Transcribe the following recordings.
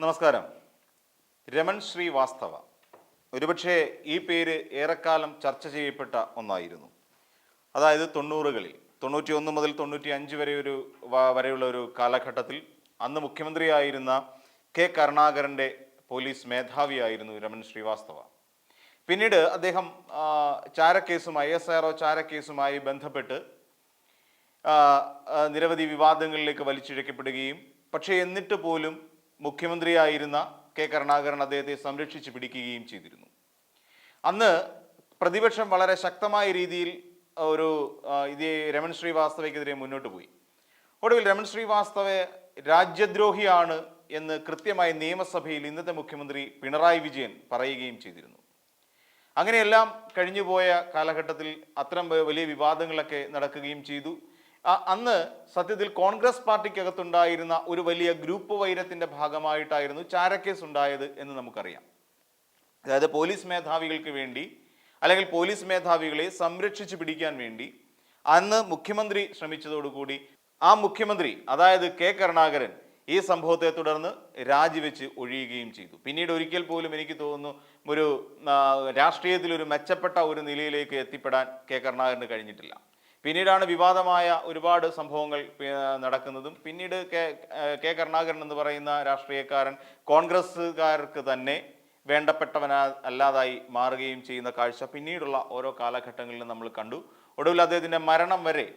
നമസ്കാരം. രമൺ ശ്രീവാസ്തവ ഒരുപക്ഷെ ഈ പേര് ഏറെക്കാലം ചർച്ച ചെയ്യപ്പെട്ട ഒന്നായിരുന്നു. അതായത് 90കളിൽ 91 മുതൽ 95 വരെയുള്ള ഒരു കാലഘട്ടത്തിൽ അന്ന് മുഖ്യമന്ത്രിയായിരുന്ന കെ കരുണാകരൻ്റെ പോലീസ് മേധാവിയായിരുന്നു രമൺ ശ്രീവാസ്തവ. പിന്നീട് അദ്ദേഹം ചാരക്കേസുമായി ISRO ചാരക്കേസുമായി ബന്ധപ്പെട്ട് നിരവധി വിവാദങ്ങളിലേക്ക് വലിച്ചിഴക്കപ്പെടുകയും പക്ഷേ എന്നിട്ട് പോലും മുഖ്യമന്ത്രിയായിരുന്ന കെ കരുണാകരൻ അദ്ദേഹത്തെ സംരക്ഷിച്ച് പിടിക്കുകയും ചെയ്തിരുന്നു. അന്ന് പ്രതിപക്ഷം വളരെ ശക്തമായ രീതിയിൽ ഇതേ രമൺ ശ്രീവാസ്തവയ്ക്കെതിരെ മുന്നോട്ട് പോയി. ഒടുവിൽ രമൺ ശ്രീവാസ്തവയെ രാജ്യദ്രോഹിയാണ് എന്ന് കൃത്യമായി നിയമസഭയിൽ ഇന്നത്തെ മുഖ്യമന്ത്രി പിണറായി വിജയൻ പറയുകയും ചെയ്തിരുന്നു. അങ്ങനെയെല്ലാം കഴിഞ്ഞുപോയ കാലഘട്ടത്തിൽ അത്തരം വലിയ വിവാദങ്ങളൊക്കെ നടക്കുകയും ചെയ്തു. അന്ന് സത്യത്തിൽ കോൺഗ്രസ് പാർട്ടിക്കകത്തുണ്ടായിരുന്ന ഒരു വലിയ ഗ്രൂപ്പ് വൈരത്തിന്റെ ഭാഗമായിട്ടായിരുന്നു ചാരക്കേസ് ഉണ്ടായത് എന്ന് നമുക്കറിയാം. അതായത് പോലീസ് മേധാവികൾക്ക് വേണ്ടി അല്ലെങ്കിൽ പോലീസ് മേധാവികളെ സംരക്ഷിച്ചു പിടിക്കാൻ വേണ്ടി അന്ന് മുഖ്യമന്ത്രി ശ്രമിച്ചതോടുകൂടി ആ മുഖ്യമന്ത്രി അതായത് കെ കരുണാകരൻ ഈ സംഭവത്തെ തുടർന്ന് രാജിവെച്ച് ഒഴിയുകയും ചെയ്തു. പിന്നീട് ഒരിക്കൽ പോലും എനിക്ക് തോന്നുന്നു ഒരു രാഷ്ട്രീയത്തിൽ ഒരു മെച്ചപ്പെട്ട ഒരു നിലയിലേക്ക് എത്തിപ്പെടാൻ കെ കരുണാകരന് കഴിഞ്ഞിട്ടില്ല. പിന്നീടാണ് വിവാദമായ ഒരുപാട് സംഭവങ്ങൾ നടക്കുന്നതും പിന്നീട് കെ കരുണാകരൻ എന്ന് പറയുന്ന രാഷ്ട്രീയക്കാരൻ കോൺഗ്രസ്സുകാർക്ക് തന്നെ അല്ലാതായി മാറുകയും ചെയ്യുന്ന കാഴ്ച പിന്നീടുള്ള ഓരോ കാലഘട്ടങ്ങളിലും നമ്മൾ കണ്ടു. ഒടുവിൽ അദ്ദേഹത്തിൻ്റെ മരണം വരെ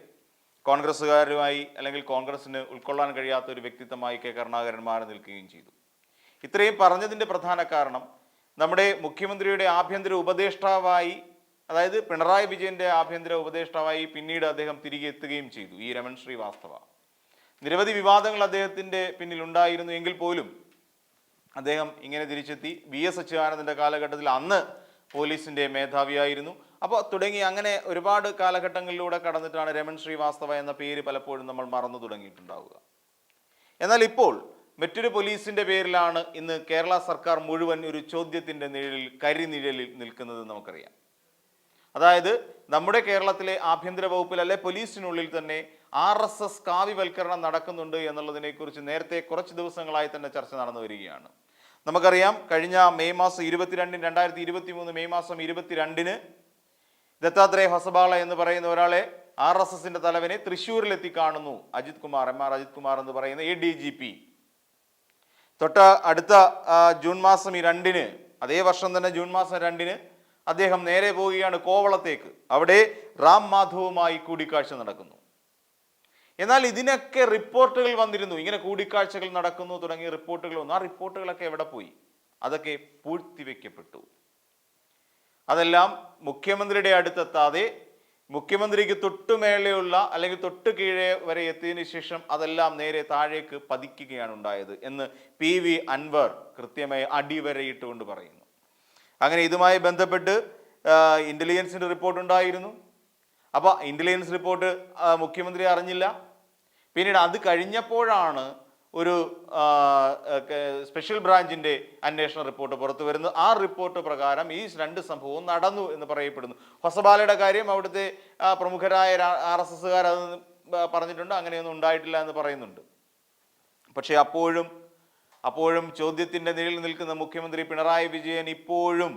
കോൺഗ്രസ്സുകാരുമായി അല്ലെങ്കിൽ കോൺഗ്രസ്സിന് ഉൾക്കൊള്ളാൻ കഴിയാത്ത ഒരു വ്യക്തിത്വമായി കെ കരുണാകരൻ മാറി നിൽക്കുകയും ചെയ്തു. ഇത്രയും പറഞ്ഞതിൻ്റെ പ്രധാന കാരണം നമ്മുടെ മുഖ്യമന്ത്രിയുടെ ആഭ്യന്തര ഉപദേഷ്ടാവായി അതായത് പിണറായി വിജയന്റെ ആഭ്യന്തര ഉപദേഷ്ടാവായി പിന്നീട് അദ്ദേഹം തിരികെ എത്തുകയും ചെയ്തു ഈ രമൺ ശ്രീവാസ്തവ. നിരവധി വിവാദങ്ങൾ അദ്ദേഹത്തിൻ്റെ പിന്നിൽ ഉണ്ടായിരുന്നു എങ്കിൽ പോലും അദ്ദേഹം ഇങ്ങനെ തിരിച്ചെത്തി. VS അച്യുതാനന്ദൻ്റെ കാലഘട്ടത്തിൽ അന്ന് പോലീസിൻ്റെ മേധാവിയായിരുന്നു. അപ്പോൾ തുടങ്ങി അങ്ങനെ ഒരുപാട് കാലഘട്ടങ്ങളിലൂടെ കടന്നിട്ടാണ് രമൺ ശ്രീവാസ്തവ എന്ന പേര് പലപ്പോഴും നമ്മൾ മറന്നു തുടങ്ങിയിട്ടുണ്ടാവുക. എന്നാൽ ഇപ്പോൾ മറ്റൊരു പോലീസിൻ്റെ പേരിലാണ് ഇന്ന് കേരള സർക്കാർ മുഴുവൻ ഒരു ചോദ്യത്തിൻ്റെ കരിനിഴലിൽ നിൽക്കുന്നത് നമുക്കറിയാം. അതായത് നമ്മുടെ കേരളത്തിലെ ആഭ്യന്തര വകുപ്പിൽ അല്ലെ പോലീസിനുള്ളിൽ തന്നെ RSS കാവ്യവൽക്കരണം നടക്കുന്നുണ്ട് എന്നുള്ളതിനെക്കുറിച്ച് നേരത്തെ കുറച്ച് ദിവസങ്ങളായി തന്നെ ചർച്ച നടന്നു വരികയാണ്. നമുക്കറിയാം കഴിഞ്ഞ മെയ് മാസം 22 2023 മെയ് മാസം 22 ദത്താത്രേയ ഹൊസബാള എന്ന് പറയുന്ന ഒരാളെ RSSന്റെ തലവനെ തൃശ്ശൂരിലെത്തി കാണുന്നു. MR അജിത് കുമാർ എന്ന് പറയുന്ന ADGP. അടുത്ത ജൂൺ മാസം 2 അതേ വർഷം തന്നെ ജൂൺ മാസം 2 അദ്ദേഹം നേരെ പോവുകയാണ് കോവളത്തേക്ക്. അവിടെ റാം മാധവുമായി കൂടിക്കാഴ്ച നടക്കുന്നു. എന്നാൽ ഇതിനൊക്കെ റിപ്പോർട്ടുകൾ വന്നിരുന്നു, ഇങ്ങനെ കൂടിക്കാഴ്ചകൾ നടക്കുന്നു തുടങ്ങിയ റിപ്പോർട്ടുകൾ വന്നു. ആ റിപ്പോർട്ടുകളൊക്കെ എവിടെ പോയി? അതൊക്കെ പൂഴ്ത്തിവെക്കപ്പെട്ടു. അതെല്ലാം മുഖ്യമന്ത്രിയുടെ അടുത്തെത്താതെ മുഖ്യമന്ത്രിക്ക് തൊട്ടുമേലെയുള്ള അല്ലെങ്കിൽ തൊട്ടു കീഴെ വരെ എത്തിയതിനു ശേഷം അതെല്ലാം നേരെ താഴേക്ക് പതിക്കുകയാണ് ഉണ്ടായത് എന്ന് PV അൻവർ കൃത്യമായി അടിവരയിട്ടുകൊണ്ട് പറയുന്നു. അങ്ങനെ ഇതുമായി ബന്ധപ്പെട്ട് ഇന്റലിജൻസിന്റെ റിപ്പോർട്ട് ഉണ്ടായിരുന്നു. അപ്പോൾ ഇന്റലിജൻസ് റിപ്പോർട്ട് മുഖ്യമന്ത്രി അറിഞ്ഞില്ല. പിന്നീട് അത് കഴിഞ്ഞപ്പോഴാണ് ഒരു സ്പെഷ്യൽ ബ്രാഞ്ചിന്റെ അന്വേഷണ റിപ്പോർട്ട് പുറത്തു വരുന്നത്. ആ റിപ്പോർട്ട് പ്രകാരം ഈ 2 സംഭവവും നടന്നു എന്ന് പറയപ്പെടുന്നു. ഹൊസബാലയുടെ കാര്യം അവിടുത്തെ പ്രമുഖരായ RSSകാർ അത് പറഞ്ഞിട്ടുണ്ട്, അങ്ങനെയൊന്നും ഉണ്ടായിട്ടില്ല എന്ന് പറയുന്നുണ്ട്. പക്ഷെ അപ്പോഴും ചോദ്യത്തിൻ്റെ നിഴലിൽ നിൽക്കുന്ന മുഖ്യമന്ത്രി പിണറായി വിജയൻ ഇപ്പോഴും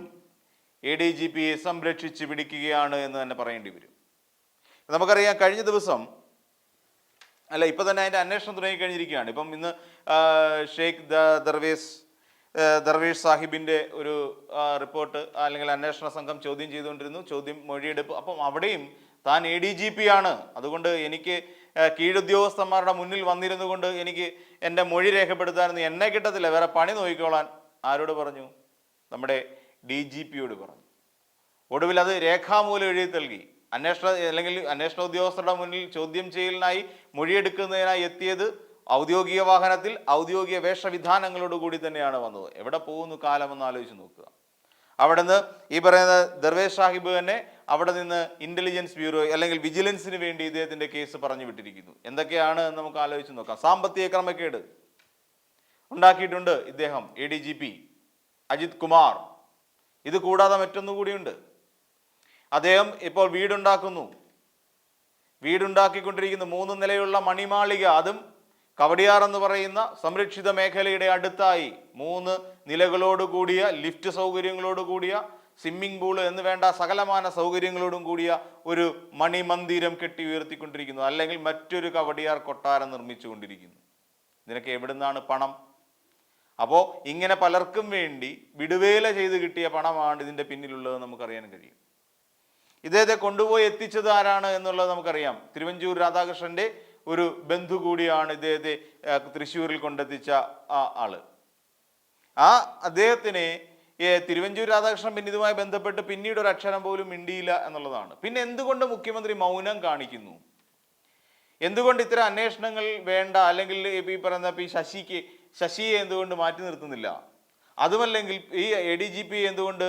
ADGPയെ സംരക്ഷിച്ച് പിടിക്കുകയാണ് എന്ന് തന്നെ പറയേണ്ടി വരും. നമുക്കറിയാം കഴിഞ്ഞ ദിവസം ഇപ്പം തന്നെ അതിൻ്റെ അന്വേഷണം തുടങ്ങിക്കഴിഞ്ഞിരിക്കുകയാണ്. ഇപ്പം ഇന്ന് ഷെയ്ഖ് ദർവേഷ് സാഹിബിൻ്റെ ഒരു റിപ്പോർട്ട് അല്ലെങ്കിൽ അന്വേഷണ സംഘം ചോദ്യം ചെയ്തുകൊണ്ടിരുന്നു, മൊഴിയെടുപ്പ്. അപ്പം അവിടെയും താൻ ADGP ആണ്, അതുകൊണ്ട് എനിക്ക് കീഴുദ്യോഗസ്ഥന്മാരുടെ മുന്നിൽ വന്നിരുന്നു കൊണ്ട് എനിക്ക് എൻ്റെ മൊഴി രേഖപ്പെടുത്താനെന്ന് എന്നെ കിട്ടത്തില്ല, വേറെ പണി നോക്കിക്കോളാൻ ആരോട് പറഞ്ഞു? നമ്മുടെ DGPയോട് പറഞ്ഞു. ഒടുവിൽ അത് രേഖാമൂലം എഴുതി നൽകി. അന്വേഷണ ഉദ്യോഗസ്ഥരുടെ മുന്നിൽ ചോദ്യം ചെയ്യലിനായി മൊഴിയെടുക്കുന്നതിനായി എത്തിയത് ഔദ്യോഗിക വാഹനത്തിൽ ഔദ്യോഗിക വേഷവിധാനങ്ങളോടുകൂടി തന്നെയാണ് വന്നത്. എവിടെ പോകുന്നു കാലമെന്ന് ആലോചിച്ച് നോക്കുക. അവിടെ നിന്ന് ഈ പറയുന്ന ദർവേഷ് സാഹിബ് തന്നെ അവിടെ നിന്ന് ഇന്റലിജൻസ് ബ്യൂറോ അല്ലെങ്കിൽ വിജിലൻസിന് വേണ്ടി ഇദ്ദേഹത്തിന്റെ കേസ് പറഞ്ഞു വിട്ടിരിക്കുന്നു. എന്തൊക്കെയാണ് എന്ന് നമുക്ക് ആലോചിച്ച് നോക്കാം. സാമ്പത്തിക ക്രമക്കേട് ഉണ്ടാക്കിയിട്ടുണ്ട് ഇദ്ദേഹം ADGP അജിത് കുമാർ. ഇത് കൂടാതെ മറ്റൊന്നുകൂടിയുണ്ട്. അദ്ദേഹം ഇപ്പോൾ വീടുണ്ടാക്കിക്കൊണ്ടിരിക്കുന്നു. 3 നിലയുള്ള മണിമാളിക, അതും കവടിയാർ എന്ന് പറയുന്ന സംരക്ഷിത മേഖലയുടെ അടുത്തായി 3 നിലകളോട് കൂടിയ ലിഫ്റ്റ് സൗകര്യങ്ങളോട് കൂടിയ സ്വിമ്മിംഗ് പൂള് എന്ന് വേണ്ട സകലമാന സൗകര്യങ്ങളോടും കൂടിയ ഒരു മണിമന്ദിരം കെട്ടി ഉയർത്തിക്കൊണ്ടിരിക്കുന്നു, അല്ലെങ്കിൽ മറ്റൊരു കവടിയാർ കൊട്ടാരം നിർമ്മിച്ചുകൊണ്ടിരിക്കുന്നു. ഇതിനൊക്കെ എവിടുന്നാണ് പണം? അപ്പോൾ ഇങ്ങനെ പലർക്കും വേണ്ടി വിടുവേല ചെയ്ത് കിട്ടിയ പണമാണ് ഇതിൻ്റെ പിന്നിലുള്ളത് നമുക്കറിയാൻ കഴിയും. ഇദ്ദേഹത്തെ കൊണ്ടുപോയി എത്തിച്ചത് ആരാണ് എന്നുള്ളത് നമുക്കറിയാം. തിരുവഞ്ചൂർ രാധാകൃഷ്ണന്റെ ഒരു ബന്ധു കൂടിയാണ് ഇദ്ദേഹത്തെ തൃശ്ശൂരിൽ കൊണ്ടെത്തിച്ച ആള്. അദ്ദേഹത്തിനെ തിരുവഞ്ചൂർ രാധാകൃഷ്ണൻ പിന്നെ ഇതുമായി ബന്ധപ്പെട്ട് പിന്നീട് ഒരു അക്ഷരം പോലും മിണ്ടിയില്ല എന്നുള്ളതാണ്. പിന്നെ എന്തുകൊണ്ട് മുഖ്യമന്ത്രി മൗനം കാണിക്കുന്നു? എന്തുകൊണ്ട് ഇത്തരം അന്വേഷണങ്ങൾ വേണ്ട, അല്ലെങ്കിൽ ഈ പറയുന്ന ശശിയെ എന്തുകൊണ്ട് മാറ്റി നിർത്തുന്നില്ല? അതുമല്ലെങ്കിൽ ഈ ADGP എന്തുകൊണ്ട്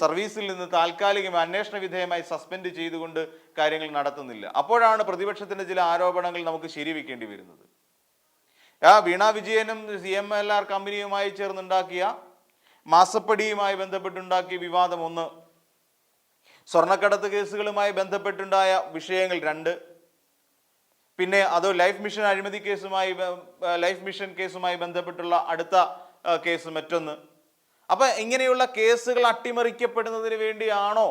സർവീസിൽ നിന്ന് താൽക്കാലികമായി അന്വേഷണ വിധേയമായി സസ്പെൻഡ് ചെയ്തുകൊണ്ട് കാര്യങ്ങൾ നടത്തുന്നില്ല? അപ്പോഴാണ് പ്രതിപക്ഷത്തിന്റെ ചില ആരോപണങ്ങൾ നമുക്ക് ശരിവെക്കേണ്ടി വരുന്നത്. വീണ വിജയനും CMLR കമ്പനിയുമായി ചേർന്നുണ്ടാക്കിയ മാസപ്പടിയുമായി ബന്ധപ്പെട്ടുണ്ടാക്കിയ വിവാദം 1, സ്വർണ്ണക്കടത്ത് കേസുകളുമായി ബന്ധപ്പെട്ടുണ്ടായ വിഷയങ്ങൾ 2, പിന്നെ അത് ലൈഫ് മിഷൻ അഴിമതി കേസുമായി ലൈഫ് മിഷൻ കേസുമായി ബന്ധപ്പെട്ടുള്ള അടുത്ത കേസ് മറ്റൊന്ന്. അപ്പൊ ഇങ്ങനെയുള്ള കേസുകൾ അട്ടിമറിക്കപ്പെടുന്നതിന് വേണ്ടിയാണോ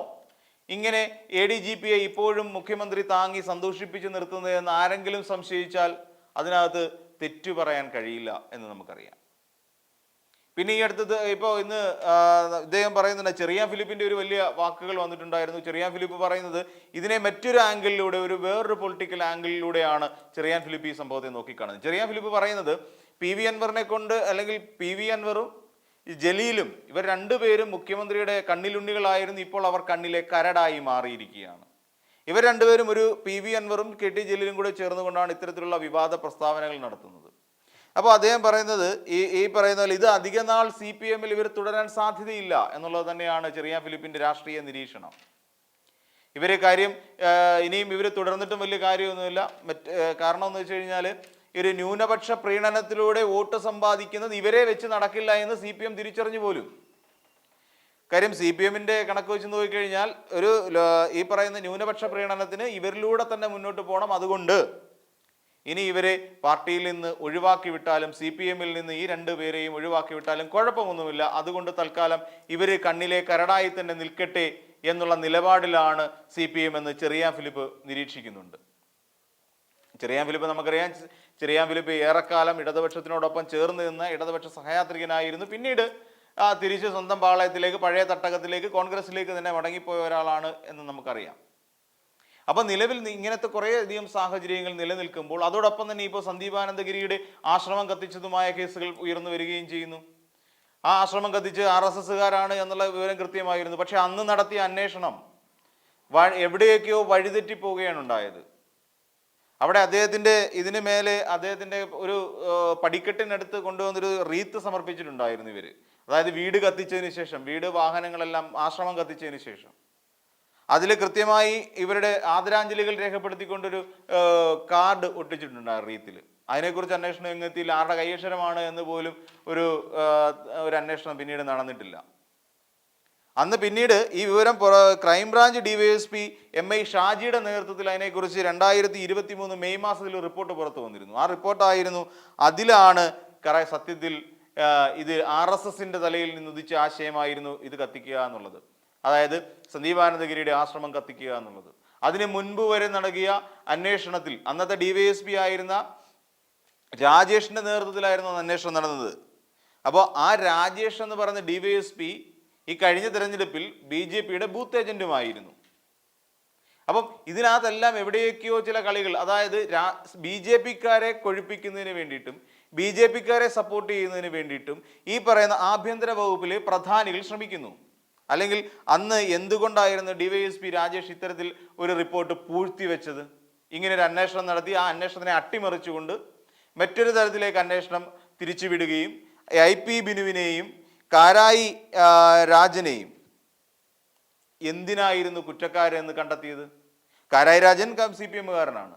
ഇങ്ങനെ ADGPയെ ഇപ്പോഴും മുഖ്യമന്ത്രി താങ്ങി സന്തോഷിപ്പിച്ച് നിർത്തുന്നത് എന്ന് ആരെങ്കിലും സംശയിച്ചാൽ അതിനകത്ത് തെറ്റു പറയാൻ കഴിയില്ല എന്ന് നമുക്കറിയാം. പിന്നെ ഈ അടുത്തത് ഇപ്പോൾ ഇന്ന് ഇദ്ദേഹം പറയുന്നുണ്ട്, ചെറിയാൻ ഫിലിപ്പിന്റെ ഒരു വലിയ വാക്കുകൾ വന്നിട്ടുണ്ടായിരുന്നു. ചെറിയാൻ ഫിലിപ്പ് പറയുന്നത് ഇതിനെ മറ്റൊരു ആംഗിളിലൂടെ, വേറൊരു പൊളിറ്റിക്കൽ ആംഗിളിലൂടെയാണ് ചെറിയാൻ ഫിലിപ്പ് ഈ സംഭവത്തെ നോക്കിക്കാണുന്നത്. ചെറിയാൻ ഫിലിപ്പ് പറയുന്നത് PV അൻവറിനെ കൊണ്ട്, അല്ലെങ്കിൽ PV അൻവറും ജലീലും, ഇവർ രണ്ടുപേരും മുഖ്യമന്ത്രിയുടെ കണ്ണിലുണ്ണികളായിരുന്നു, ഇപ്പോൾ അവർ കണ്ണിലെ കരടായി മാറിയിരിക്കുകയാണ്. ഇവർ രണ്ടുപേരും, ഒരു PV അൻവറും KT ജലീലും കൂടെ ചേർന്നുകൊണ്ടാണ് ഇത്തരത്തിലുള്ള വിവാദ പ്രസ്താവനകൾ നടത്തുന്നത്. അപ്പോൾ അദ്ദേഹം പറയുന്നത് ഈ പറയുന്ന പോലെ ഇത് അധിക നാൾ CPM-ൽ ഇവർ തുടരാൻ സാധ്യതയില്ല എന്നുള്ളത് തന്നെയാണ് ചെറിയാൻ ഫിലിപ്പിന്റെ രാഷ്ട്രീയ നിരീക്ഷണം. ഇവരെ കാര്യം ഇനിയും ഇവർ തുടർന്നിട്ടും വലിയ കാര്യമൊന്നുമില്ല. കാരണം എന്ന് വെച്ച് കഴിഞ്ഞാൽ ഒരു ന്യൂനപക്ഷ പ്രീണനത്തിലൂടെ വോട്ട് സമ്പാദിക്കുന്നത് ഇവരെ വെച്ച് നടക്കില്ല എന്ന് CPM തിരിച്ചറിഞ്ഞു പോലും. കാര്യം CPM-ന്റെ കണക്ക് വെച്ച് നോക്കിക്കഴിഞ്ഞാൽ ഈ പറയുന്ന ന്യൂനപക്ഷ പ്രീണനത്തിന് ഇവരിലൂടെ തന്നെ മുന്നോട്ട് പോകണം. അതുകൊണ്ട് ഇനി ഇവരെ പാർട്ടിയിൽ നിന്ന് ഒഴിവാക്കി വിട്ടാലും, CPM-ൽ നിന്ന് ഈ 2 പേരെയും ഒഴിവാക്കി വിട്ടാലും കുഴപ്പമൊന്നുമില്ല. അതുകൊണ്ട് തൽക്കാലം ഇവർ കണ്ണിലെ കരടായി തന്നെ നിൽക്കട്ടെ എന്നുള്ള നിലപാടിലാണ് CPM എന്ന് ചെറിയാൻ ഫിലിപ്പ് നിരീക്ഷിക്കുന്നുണ്ട്. ചെറിയാൻ ഫിലിപ്പ് നമുക്കറിയാം, ചെറിയാൻ ഫിലിപ്പ് ഏറെക്കാലം ഇടതുപക്ഷത്തിനോടൊപ്പം ചേർന്ന് നിന്ന ഇടതുപക്ഷ സഹയാത്രികനായിരുന്നു. പിന്നീട് തിരിച്ച് സ്വന്തം പാളയത്തിലേക്ക്, പഴയ തട്ടകത്തിലേക്ക്, കോൺഗ്രസിലേക്ക് തന്നെ മടങ്ങിപ്പോയ ഒരാളാണ് എന്ന് നമുക്കറിയാം. അപ്പൊ നിലവിൽ ഇങ്ങനത്തെ കുറേ അധികം സാഹചര്യങ്ങൾ നിലനിൽക്കുമ്പോൾ അതോടൊപ്പം തന്നെ ഇപ്പോൾ സന്ദീപാനന്ദഗിരിയുടെ ആശ്രമം കത്തിച്ചതുമായ കേസുകൾ ഉയർന്നു വരികയും ചെയ്യുന്നു. ആ ആശ്രമം കത്തിച്ച് RSSകാരാണ് എന്നുള്ള വിവരം കൃത്യമായിരുന്നു. പക്ഷെ അന്ന് നടത്തിയ അന്വേഷണം എവിടെയൊക്കെയോ വഴിതെറ്റിപ്പോവുകയാണ് ഉണ്ടായത്. അവിടെ ഇതിന് മേലെ അദ്ദേഹത്തിന്റെ ഒരു പടിക്കെട്ടിനടുത്ത് കൊണ്ടുവന്നൊരു റീത്ത് സമർപ്പിച്ചിട്ടുണ്ടായിരുന്നു ഇവര്. അതായത് വീട് കത്തിച്ചതിന് ശേഷം, വാഹനങ്ങളെല്ലാം ആശ്രമം കത്തിച്ചതിന് ശേഷം അതിൽ കൃത്യമായി ഇവരുടെ ആദരാഞ്ജലികൾ രേഖപ്പെടുത്തിക്കൊണ്ടൊരു കാർഡ് ഒട്ടിച്ചിട്ടുണ്ട് ആ റീത്തിൽ. അതിനെക്കുറിച്ച് അന്വേഷണം എങ്ങെത്തിയില്ല, ആരുടെ കൈയക്ഷരമാണ് എന്ന് പോലും ഒരു അന്വേഷണം പിന്നീട് നടന്നിട്ടില്ല. അന്ന് പിന്നീട് ഈ വിവരം ക്രൈംബ്രാഞ്ച് DYSP MI ഷാജിയുടെ നേതൃത്വത്തിൽ അതിനെക്കുറിച്ച് 2023 മെയ് മാസത്തിൽ റിപ്പോർട്ട് പുറത്തു വന്നിരുന്നു. ആ റിപ്പോർട്ടായിരുന്നു, അതിലാണ് സത്യത്തിൽ ഇത് RSSന്റെ തലയിൽ നിന്ന് ഉദിച്ച ആശയമായിരുന്നു ഇത് കത്തിക്കുക എന്നുള്ളത്. അതായത് സന്ദീപാനന്ദഗിരിയുടെ ആശ്രമം കത്തിക്കുക എന്നുള്ളത്. അതിന് മുൻപ് വരെ നടത്തിയ അന്വേഷണത്തിൽ അന്നത്തെ DYSP ആയിരുന്ന രാജേഷിന്റെ നേതൃത്വത്തിലായിരുന്നു അന്വേഷണം നടന്നത്. അപ്പോൾ ആ രാജേഷ് എന്ന് പറയുന്ന DYSP ഈ കഴിഞ്ഞ തെരഞ്ഞെടുപ്പിൽ BJPയുടെ ബൂത്ത് ഏജന്റുമായിരുന്നു. അപ്പം ഇതിനകത്തെല്ലാം എവിടെയൊക്കെയോ ചില കളികൾ, അതായത് BJPക്കാരെ കൊഴുപ്പിക്കുന്നതിന് വേണ്ടിയിട്ടും BJPക്കാരെ സപ്പോർട്ട് ചെയ്യുന്നതിന് വേണ്ടിയിട്ടും ഈ പറയുന്ന ആഭ്യന്തര വകുപ്പിലെ പ്രധാനികൾ ശ്രമിക്കുന്നു. അല്ലെങ്കിൽ അന്ന് എന്തുകൊണ്ടായിരുന്നു DYSP രാജേഷ് ഇത്തരത്തിൽ ഒരു റിപ്പോർട്ട് പൂഴ്ത്തിവെച്ചത്? ഇങ്ങനെ ഒരു അന്വേഷണം നടത്തി ആ അന്വേഷണത്തിനെ അട്ടിമറിച്ചുകൊണ്ട് മറ്റൊരു തരത്തിലേക്ക് അന്വേഷണം തിരിച്ചുവിടുകയും IP ബിനുവിനെയും കാരായി രാജനെയും എന്തിനായിരുന്നു കുറ്റക്കാരെന്ന് കണ്ടെത്തിയത്? കാരായി രാജൻ CPM-കാരനാണ്,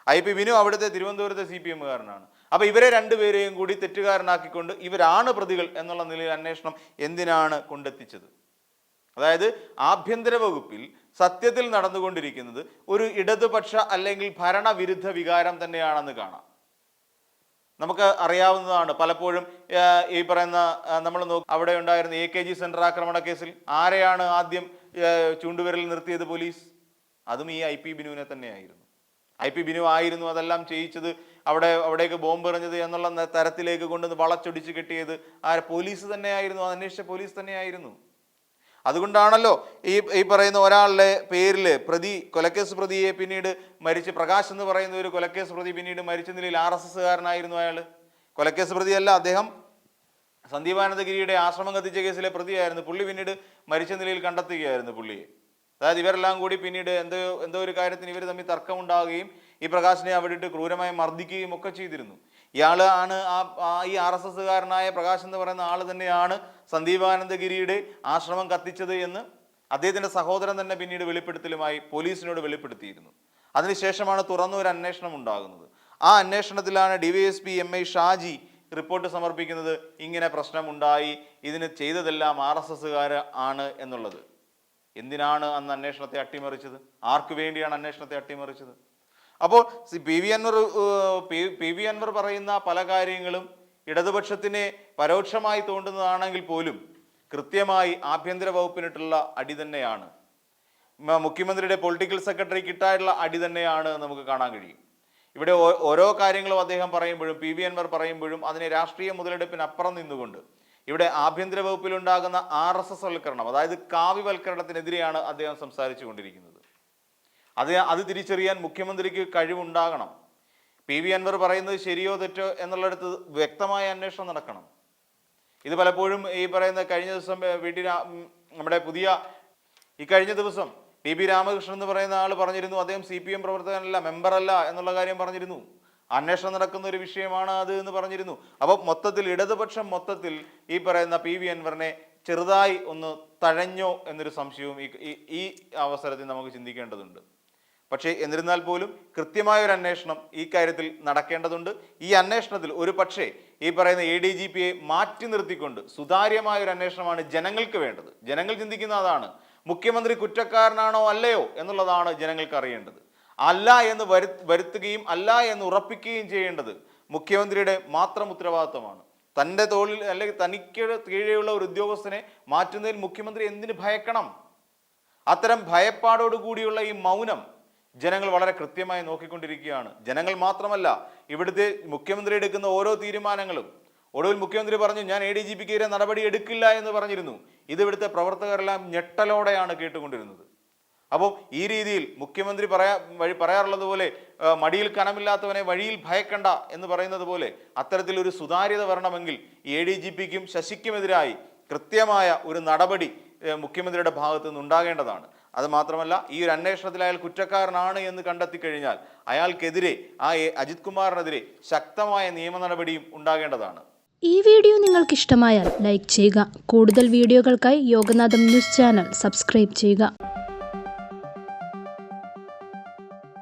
IP ബിനു അവിടുത്തെ തിരുവനന്തപുരത്തെ CPM-കാരനാണ്. അപ്പൊ ഇവരെ രണ്ടുപേരെയും കൂടി തെറ്റുകാരനാക്കിക്കൊണ്ട് ഇവരാണ് പ്രതികൾ എന്നുള്ള നിലയിൽ അന്വേഷണം എന്തിനാണ് കൊണ്ടെത്തിച്ചത്? അതായത് ആഭ്യന്തര വകുപ്പിൽ സത്യത്തിൽ നടന്നുകൊണ്ടിരിക്കുന്നത് ഒരു ഇടതുപക്ഷ അല്ലെങ്കിൽ ഭരണവിരുദ്ധ വികാരം തന്നെയാണെന്ന് കാണാം. നമുക്ക് അറിയാവുന്നതാണ്. പലപ്പോഴും ഈ പറയുന്ന നമ്മൾ അവിടെ ഉണ്ടായിരുന്ന AKG സെന്റർ ആക്രമണ കേസിൽ ആരെയാണ് ആദ്യം ചൂണ്ടുവിരൽ നിർത്തിയത് പോലീസ്? അതും ഈ IP ബിനുവിനെ തന്നെയായിരുന്നു. IP ബിനു ആയിരുന്നു അതെല്ലാം ചെയ്യിച്ചത്, അവിടേക്ക് ബോംബ് എറിഞ്ഞത് എന്നുള്ള തരത്തിലേക്ക് കൊണ്ടുവന്ന് വളച്ചൊടിച്ച് കെട്ടിയത് പോലീസ് തന്നെയായിരുന്നു, അന്വേഷിച്ച പോലീസ് തന്നെയായിരുന്നു. അതുകൊണ്ടാണല്ലോ ഈ പറയുന്ന ഒരാളുടെ പേരിൽ കൊലക്കേസ് പ്രതിയെ പിന്നീട് മരിച്ച്, പ്രകാശ് എന്ന് പറയുന്ന ഒരു കൊലക്കേസ് പ്രതി പിന്നീട് മരിച്ച നിലയിൽ RSSകാരനായിരുന്നു അയാൾ. കൊലക്കേസ് പ്രതിയല്ല, അദ്ദേഹം സന്ദീപാനന്ദഗിരിയുടെ ആശ്രമം കത്തിച്ച കേസിലെ പ്രതിയായിരുന്നു. പുള്ളി പിന്നീട് മരിച്ച നിലയിൽ കണ്ടെത്തുകയായിരുന്നു പുള്ളിയെ. അതായത് ഇവരെല്ലാം കൂടി പിന്നീട് എന്തോ ഒരു കാര്യത്തിന് ഇവർ തമ്മിൽ തർക്കമുണ്ടാവുകയും ഈ പ്രകാശിനെ അവിടെ ഇട്ട് ക്രൂരമായി മർദ്ദിക്കുകയും ഒക്കെ ചെയ്തിരുന്നു. ഇയാളാണ് ഈ RSSകാരനായ പ്രകാശ് എന്ന് പറയുന്ന ആൾ തന്നെയാണ് സന്ദീപാനന്ദഗിരിയുടെ ആശ്രമം കത്തിച്ചത് എന്ന് അദ്ദേഹത്തിൻ്റെ സഹോദരൻ തന്നെ പിന്നീട് വെളിപ്പെടുത്തലുമായി പോലീസിനോട് വെളിപ്പെടുത്തിയിരുന്നു. അതിനുശേഷമാണ് തുറന്നൊരു അന്വേഷണം ഉണ്ടാകുന്നത്. ആ അന്വേഷണത്തിലാണ് DYSP MI ഷാജി റിപ്പോർട്ട് സമർപ്പിക്കുന്നത്, ഇങ്ങനെ പ്രശ്നമുണ്ടായി, ഇതിന് ചെയ്തതെല്ലാം RSSകാർ ആണ് എന്നുള്ളത്. എന്തിനാണ് അന്ന് അന്വേഷണത്തെ അട്ടിമറിച്ചത്? ആർക്കു വേണ്ടിയാണ് അന്വേഷണത്തെ അട്ടിമറിച്ചത്? അപ്പോൾ പി വി അൻവർ പറയുന്ന പല കാര്യങ്ങളും ഇടതുപക്ഷത്തിനെ പരോക്ഷമായി തോണ്ടുന്നതാണെങ്കിൽ പോലും കൃത്യമായി ആഭ്യന്തര വകുപ്പിനിട്ടുള്ള അടി തന്നെയാണ്, മുഖ്യമന്ത്രിയുടെ പൊളിറ്റിക്കൽ സെക്രട്ടറിക്ക് ഇട്ടായിട്ടുള്ള അടി തന്നെയാണ് നമുക്ക് കാണാൻ കഴിയും. ഇവിടെ ഓരോ കാര്യങ്ങളും അദ്ദേഹം പറയുമ്പോഴും, പി വി അൻവർ പറയുമ്പോഴും അതിനെ രാഷ്ട്രീയ മുതലെടുപ്പിനപ്പുറം നിന്നുകൊണ്ട് ഇവിടെ ആഭ്യന്തര വകുപ്പിലുണ്ടാകുന്ന RSS വൽക്കരണം, അതായത് കാവ്യവൽക്കരണത്തിനെതിരെയാണ് അദ്ദേഹം സംസാരിച്ചു കൊണ്ടിരിക്കുന്നത്. അത് തിരിച്ചറിയാൻ മുഖ്യമന്ത്രിക്ക് കഴിവുണ്ടാകണം. പി വി അൻവർ പറയുന്നത് ശരിയോ തെറ്റോ എന്നുള്ളിടത്ത് വ്യക്തമായ അന്വേഷണം നടക്കണം. ഇത് പലപ്പോഴും ഈ പറയുന്ന കഴിഞ്ഞ ദിവസം നമ്മുടെ കഴിഞ്ഞ ദിവസം TP രാമകൃഷ്ണൻ എന്ന് പറയുന്ന ആൾ പറഞ്ഞിരുന്നു, അദ്ദേഹം CPM പ്രവർത്തകനല്ല, മെമ്പറല്ല എന്നുള്ള കാര്യം പറഞ്ഞിരുന്നു. അന്വേഷണം നടക്കുന്ന ഒരു വിഷയമാണ് അത് എന്ന് പറഞ്ഞിരുന്നു. അപ്പോൾ മൊത്തത്തിൽ ഇടതുപക്ഷം ഈ പറയുന്ന പി വി അൻവറിനെ ചെറുതായി ഒന്ന് തഴഞ്ഞോ എന്നൊരു സംശയവും ഈ അവസരത്തിൽ നമുക്ക് ചിന്തിക്കേണ്ടതുണ്ട്. പക്ഷേ എന്നിരുന്നാൽ പോലും കൃത്യമായൊരു അന്വേഷണം ഈ കാര്യത്തിൽ നടക്കേണ്ടതുണ്ട്. ഈ അന്വേഷണത്തിൽ ഒരു പക്ഷേ ഈ പറയുന്ന ADGPയെ മാറ്റി നിർത്തിക്കൊണ്ട് സുതാര്യമായൊരു അന്വേഷണമാണ് ജനങ്ങൾക്ക് വേണ്ടത്. ജനങ്ങൾ ചിന്തിക്കുന്ന അതാണ്, മുഖ്യമന്ത്രി കുറ്റക്കാരനാണോ അല്ലയോ എന്നുള്ളതാണ് ജനങ്ങൾക്ക് അറിയേണ്ടത്. അല്ല എന്ന് വരുത്തുകയും അല്ല എന്ന് ഉറപ്പിക്കുകയും ചെയ്യേണ്ടത് മുഖ്യമന്ത്രിയുടെ മാത്രം ഉത്തരവാദിത്വമാണ്. തൻ്റെ തോളിൽ അല്ലെങ്കിൽ തനിക്ക് കീഴെയുള്ള ഒരു ഉദ്യോഗസ്ഥനെ മാറ്റുന്നതിൽ മുഖ്യമന്ത്രി എന്തിന് ഭയക്കണം? അത്തരം ഭയപ്പാടോടുകൂടിയുള്ള ഈ മൗനം ജനങ്ങൾ വളരെ കൃത്യമായി നോക്കിക്കൊണ്ടിരിക്കുകയാണ്. ജനങ്ങൾ മാത്രമല്ല, ഇവിടുത്തെ മുഖ്യമന്ത്രി എടുക്കുന്ന ഓരോ തീരുമാനങ്ങളും, ഒടുവിൽ മുഖ്യമന്ത്രി പറഞ്ഞു ഞാൻ ADGPക്കെതിരെ നടപടി എടുക്കില്ല എന്ന് പറഞ്ഞിരുന്നു. ഇത് ഇവിടുത്തെ പ്രവർത്തകരെല്ലാം ഞെട്ടലോടെയാണ് കേട്ടുകൊണ്ടിരുന്നത്. അപ്പോൾ ഈ രീതിയിൽ മുഖ്യമന്ത്രി പറയാറുള്ളത് പോലെ മടിയിൽ കനമില്ലാത്തവനെ വഴിയിൽ ഭയക്കണ്ട എന്ന് പറയുന്നത് പോലെ അത്തരത്തിലൊരു സുതാര്യത വരണമെങ്കിൽ ADGPക്കും ശശിക്കുമെതിരായി കൃത്യമായ ഒരു നടപടി മുഖ്യമന്ത്രിയുടെ ഭാഗത്തു നിന്ന് ഉണ്ടാകേണ്ടതാണ്. അത് മാത്രമല്ല, ഈ ഒരു അന്വേഷണത്തിൽ അയാൾ കുറ്റക്കാരനാണ് എന്ന് കണ്ടെത്തി കഴിഞ്ഞാൽ അയാൾക്കെതിരെ അജിത് കുമാറിനെതിരെ ശക്തമായ നിയമ നടപടിയും ഉണ്ടാകേണ്ടതാണ്. ഈ വീഡിയോ നിങ്ങൾക്ക് ഇഷ്ടമായാൽ ലൈക്ക് ചെയ്യുക. കൂടുതൽ വീഡിയോകൾക്കായി യോഗനാഥം ന്യൂസ് ചാനൽ സബ്സ്ക്രൈബ് ചെയ്യുക.